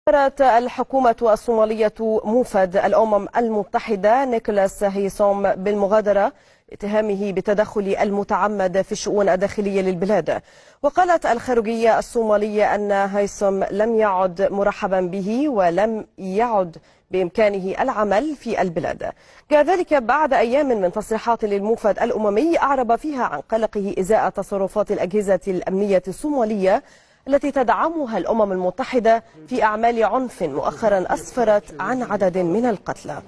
أمرت الحكومة الصومالية موفد الأمم المتحدة نيكولاس هيسوم بالمغادرة اتهامه بالتدخل المتعمد في الشؤون الداخلية للبلاد. وقالت الخارجية الصومالية أن هيسوم لم يعد مرحبا به ولم يعد بإمكانه العمل في البلاد. جاء ذلك بعد أيام من تصريحات للموفد الأممي أعرب فيها عن قلقه إزاء تصرفات الأجهزة الأمنية الصومالية التي تدعمها الأمم المتحدة في أعمال عنف مؤخرا أسفرت عن عدد من القتلى.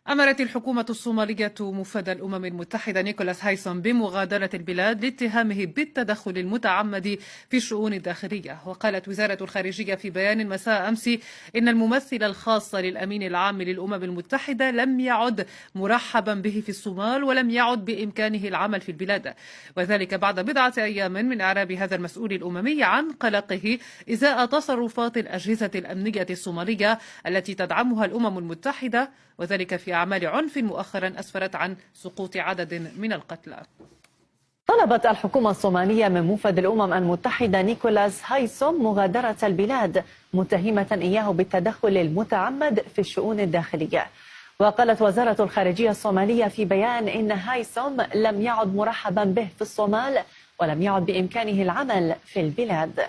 أمرت الحكومة الصومالية مفد الأمم المتحدة نيكولاس هيسوم بمغادرة البلاد لاتهامه بالتدخل المتعمد في الشؤون الداخلية. وقالت وزارة الخارجية في بيان مساء أمس إن الممثل الخاص للأمين العام للأمم المتحدة لم يعد مرحبا به في الصومال ولم يعد بإمكانه العمل في البلاد، وذلك بعد بضعة أيام من إعراب هذا المسؤول الأممي عن قلقه إزاء تصرفات الأجهزة الأمنية الصومالية التي تدعمها الأمم المتحدة، وذلك في أعمال عنف مؤخرا أسفرت عن سقوط عدد من القتلى. طلبت الحكومة الصومالية من موفد الأمم المتحدة نيكولاس هيسوم مغادرة البلاد متهمة إياه بالتدخل المتعمد في الشؤون الداخلية. وقالت وزارة الخارجية الصومالية في بيان إن هيسوم لم يعد مرحبا به في الصومال ولم يعد بإمكانه العمل في البلاد.